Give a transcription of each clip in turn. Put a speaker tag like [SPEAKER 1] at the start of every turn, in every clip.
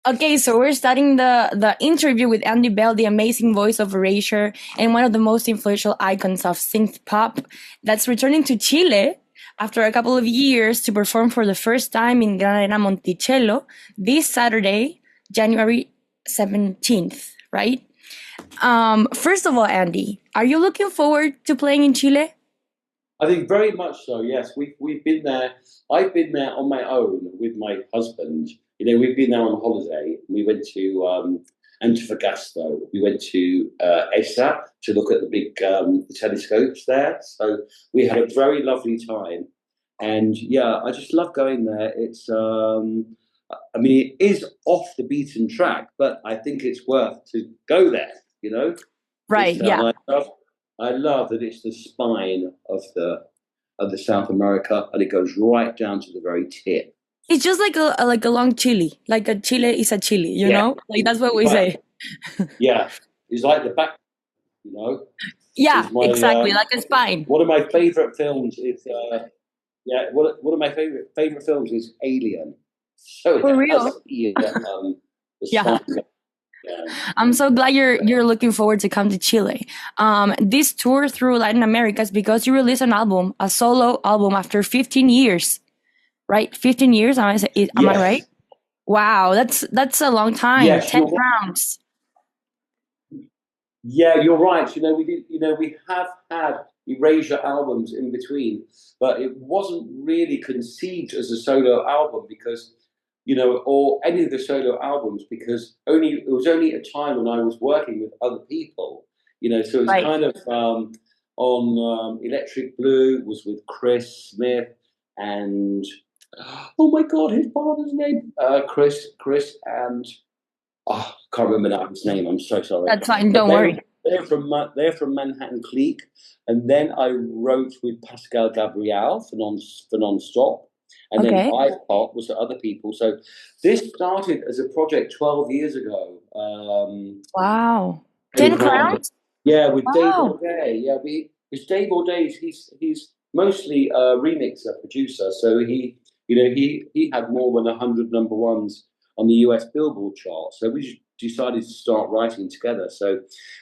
[SPEAKER 1] Okay, so we're starting the interview with Andy Bell, the amazing voice of Erasure and one of the most influential icons of synth pop, that's returning to Chile after a couple of years to perform for the first time in Gran Arena Monticello this Saturday, January 17th, right? First of all, Andy, are you looking forward to playing in Chile?
[SPEAKER 2] I think very much so. Yes, we've been there. I've been there on my own with my husband. We've been there on holiday. We went to Antofagasta. We went to ESA to look at the big telescopes there. So we had a very lovely time. And yeah, I just love going there. I mean, it is off the beaten track, but I think it's worth to go there.
[SPEAKER 1] Right, yeah.
[SPEAKER 2] I love that it's the spine of the South America, and it goes right down to the very tip.
[SPEAKER 1] It's just like a long chili. Like a chile is a chili, you
[SPEAKER 2] Yeah,
[SPEAKER 1] know? Like that's what we
[SPEAKER 2] right.
[SPEAKER 1] say.
[SPEAKER 2] Yeah, it's like the back. You know,
[SPEAKER 1] Yeah,
[SPEAKER 2] is my
[SPEAKER 1] exactly, like a spine.
[SPEAKER 2] one of my favorite films is yeah, one of my favorite films is Alien. So
[SPEAKER 1] For
[SPEAKER 2] it has
[SPEAKER 1] real.
[SPEAKER 2] the
[SPEAKER 1] Yeah.
[SPEAKER 2] spine. Yeah.
[SPEAKER 1] I'm so glad you're looking forward to come to Chile. This tour through Latin America is because you released an album, a solo album after 15 years, right? 15 years, am I right?
[SPEAKER 2] Yes,
[SPEAKER 1] Wow, that's a long time.
[SPEAKER 2] yes,
[SPEAKER 1] 10
[SPEAKER 2] you're
[SPEAKER 1] rounds.
[SPEAKER 2] Yeah, you're right. We did. We have had Erasure albums in between, but it wasn't really conceived as a solo album because, or any of the solo albums because only it was only a time when I was working with other people. So it's
[SPEAKER 1] Right.
[SPEAKER 2] kind of on Electric Blue was with Chris Smith and oh my God, his father's name, Chris and oh, I can't remember now his name. I'm so sorry.
[SPEAKER 1] That's fine.
[SPEAKER 2] But
[SPEAKER 1] Don't worry.
[SPEAKER 2] they're from Manhattan Clique, and then I wrote with Pascal Gabriel for non-stop, and then
[SPEAKER 1] Okay.
[SPEAKER 2] iPod was to other people. So this started as a project 12 years ago.
[SPEAKER 1] Wow.
[SPEAKER 2] And
[SPEAKER 1] 10 crowns?
[SPEAKER 2] yeah, with Dave
[SPEAKER 1] Wow.
[SPEAKER 2] Auday. Yeah, because Dave Auday, he's mostly a remixer producer, so he had more than 100 number 1s on the US Billboard chart. So we decided to start writing together. So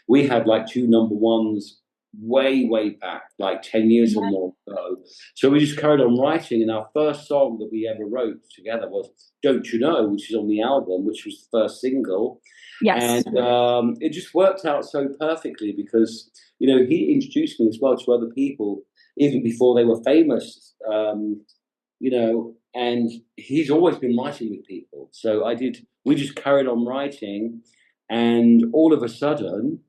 [SPEAKER 2] we had like 2 number 1s way back, like 10 years or more ago. So we just carried on writing, and our first song that we ever wrote together was "Don't You Know," which is on the album, which was the first single.
[SPEAKER 1] Yes.
[SPEAKER 2] And it just worked out so perfectly because he introduced me as well to other people even before they were famous. And he's always been writing with people. So we just carried on writing, and all of a sudden,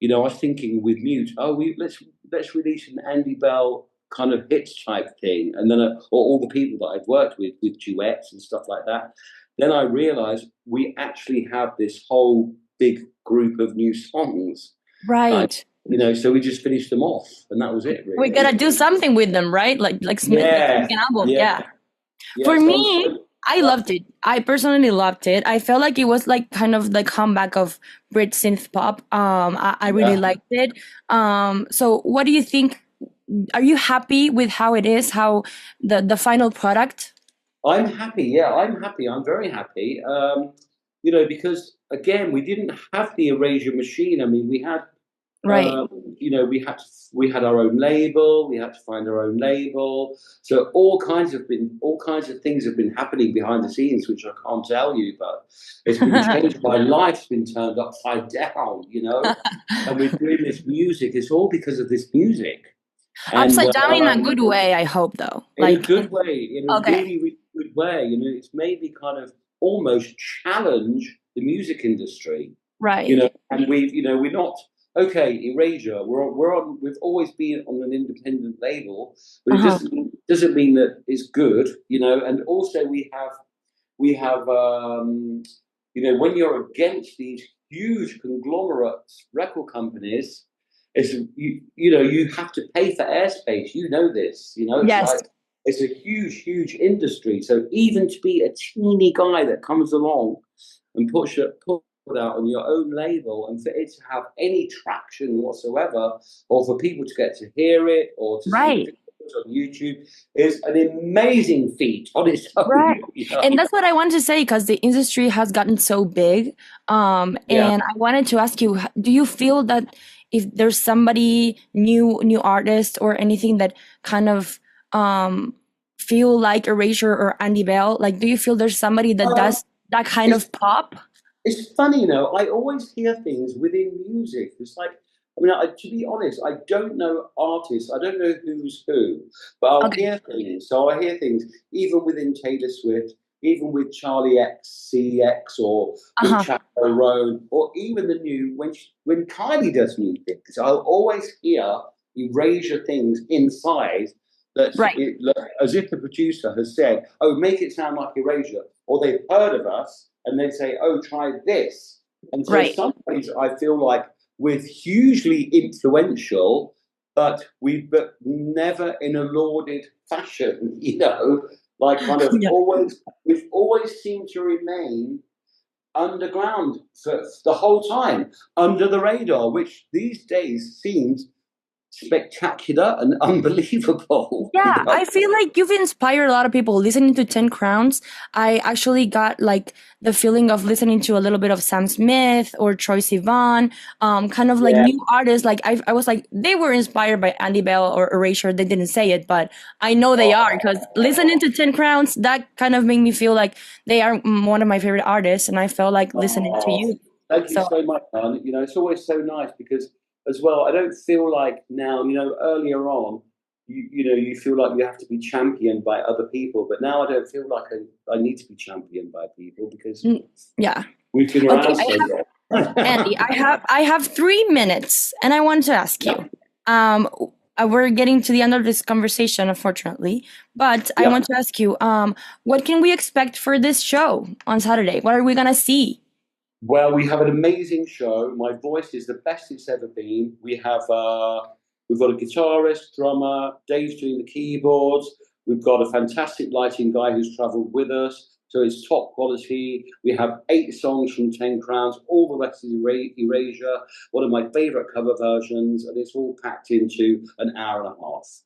[SPEAKER 2] I was thinking with Mute, let's release an Andy Bell kind of hits type thing, and then or all the people that I've worked with duets and stuff like that. Then I realized we actually have this whole big group of new songs.
[SPEAKER 1] Right.
[SPEAKER 2] So we just finished them off, and that was it,
[SPEAKER 1] We
[SPEAKER 2] really.
[SPEAKER 1] gotta do something with them, right? Like
[SPEAKER 2] Yeah,
[SPEAKER 1] make an album.
[SPEAKER 2] yeah,
[SPEAKER 1] Yeah.
[SPEAKER 2] yeah.
[SPEAKER 1] For
[SPEAKER 2] So I'm
[SPEAKER 1] me,
[SPEAKER 2] so
[SPEAKER 1] I
[SPEAKER 2] yeah.
[SPEAKER 1] loved it. I personally loved it. I felt like it was like kind of the comeback of Brit synth pop. I really
[SPEAKER 2] Yeah.
[SPEAKER 1] liked it. So what do you think? Are you happy with how it is? How the final product?
[SPEAKER 2] I'm happy. Yeah, I'm happy. I'm very happy. Because again, we didn't have the erasure machine. I mean, we had,
[SPEAKER 1] Right.
[SPEAKER 2] we had our own label. We had to find our own label. So all kinds of things have been happening behind the scenes, which I can't tell you. But it's been changed. My life's been turned upside down. And we're doing this music. It's all because of this music. And
[SPEAKER 1] Upside down in a good way, I hope though.
[SPEAKER 2] in a
[SPEAKER 1] Like,
[SPEAKER 2] good way, in a
[SPEAKER 1] okay.
[SPEAKER 2] really good way. It's made me kind of almost challenge the music industry.
[SPEAKER 1] Right.
[SPEAKER 2] And we're not okay. Erasure, we're on. We've always been on an independent label, but it
[SPEAKER 1] Uh-huh.
[SPEAKER 2] doesn't mean that it's good. And also we have when you're against these huge conglomerate record companies, you have to pay for airspace. This. It's
[SPEAKER 1] Yes.
[SPEAKER 2] like it's a huge industry. So even to be a teeny guy that comes along and put out on your own label, and for it to have any traction whatsoever, or for people to get to hear it or to see
[SPEAKER 1] Right.
[SPEAKER 2] the on YouTube is an amazing feat on its own.
[SPEAKER 1] Right.
[SPEAKER 2] You know?
[SPEAKER 1] And that's what I wanted to say because the industry has gotten so big. And I wanted to ask you, do you feel that if there's somebody new artist or anything that kind of feel like Erasure or Andy Bell, like do you feel there's somebody that does that kind of pop?
[SPEAKER 2] It's funny, I always hear things within music. It's like, to be honest, I don't know artists. I don't know who's who, but I'll hear things. So I hear things even within Taylor Swift, even with Charlie XCX or with Chappell Roan, or even the new, when Kylie does new things, I'll always hear Erasure things inside that, as if the producer has said, oh, make it sound like Erasure, or they've heard of us and they say, oh, try this. And so sometimes I feel like we're hugely influential, but never in a lauded fashion, like kind of we've always seemed to remain underground for the whole time, under the radar, which these days seems spectacular and unbelievable.
[SPEAKER 1] Yeah, I feel like you've inspired a lot of people. Listening to 10 Crowns, I actually got like the feeling of listening to a little bit of Sam Smith or Troye Sivan, kind of like new artists. Like I was like, they were inspired by Andy Bell or Erasure. They didn't say it, but I know they are, because listening to 10 Crowns, that kind of made me feel like they are one of my favorite artists, and I felt like listening to you.
[SPEAKER 2] Thank you so much, man. It's always so nice because, as well, I don't feel like now, earlier on, you feel like you have to be championed by other people, but now I don't feel like I need to be championed by people because we've been around so long.
[SPEAKER 1] Andy, I have 3 minutes, and I want to ask you. We're getting to the end of this conversation, unfortunately, but I want to ask you, what can we expect for this show on Saturday? What are we gonna see?
[SPEAKER 2] Well, we have an amazing show. My voice is the best it's ever been. We've got a guitarist, drummer, Dave's doing the keyboards. We've got a fantastic lighting guy who's travelled with us, so it's top quality. We have 8 songs from 10 Crowns. All the rest is Erasure, one of my favourite cover versions, and it's all packed into an hour and a half.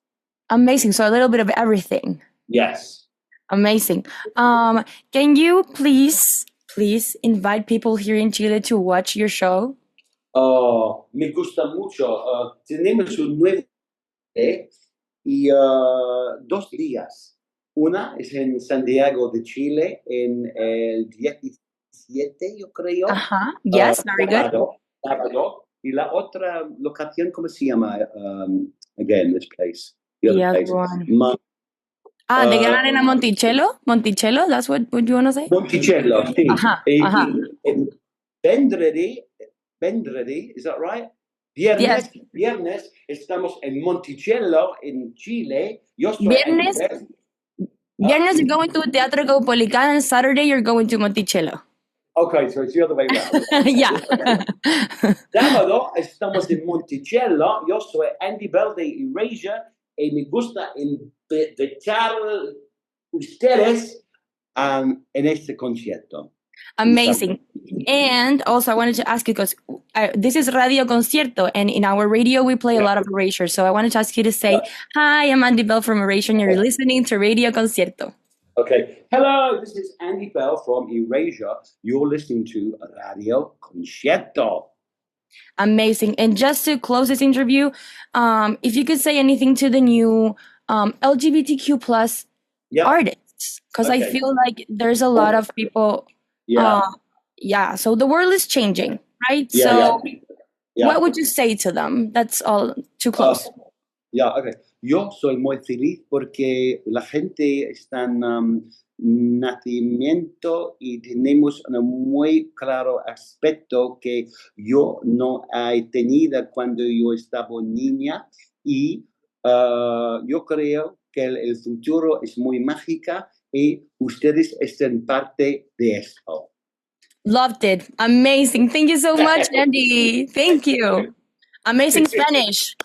[SPEAKER 1] Amazing. So a little bit of everything.
[SPEAKER 2] Yes.
[SPEAKER 1] Amazing. Can you please invite people here in Chile to watch your show?
[SPEAKER 2] Me gusta mucho. Tenemos un 9 y 2 días. Una es en Santiago de Chile en el 17, yo creo.
[SPEAKER 1] Yes, very good.
[SPEAKER 2] Sábado. Y la otra locación, ¿cómo se llama? Again, this place. The other place.
[SPEAKER 1] De Gran Arena Monticello? Monticello, that's what you want to say?
[SPEAKER 2] Monticello, sí. Vendredi, is that right? Viernes estamos en Monticello, en Chile.
[SPEAKER 1] Viernes, you're going to Teatro Caupolicán, and Saturday you're going to Monticello.
[SPEAKER 2] Okay, so it's the other way around.
[SPEAKER 1] Yeah.
[SPEAKER 2] Sábado estamos en Monticello. Yo soy Andy Bell de Erasure y me gusta invitar ustedes en este concierto.
[SPEAKER 1] Amazing. And also I wanted to ask you, because this is Radio Concierto, and in our radio we play a lot of Erasure. So I wanted to ask you to say, hi, I'm Andy Bell from Erasure, and you're listening to Radio Concierto.
[SPEAKER 2] Okay. Hello, this is Andy Bell from Erasure. You're listening to Radio Concierto.
[SPEAKER 1] Amazing. And just to close this interview, if you could say anything to the new LGBTQ plus artists, because I feel like there's a lot of people. So the world is changing, right? What would you say to them? That's all too close.
[SPEAKER 2] Okay. Yo soy muy feliz porque la gente está en nacimiento y tenemos un muy claro aspecto que yo no he tenido cuando yo estaba niña, y yo creo que el futuro es muy mágica y ustedes están parte de esto.
[SPEAKER 1] Loved it. Amazing. Thank you so much, Andy. Thank you. Amazing Spanish.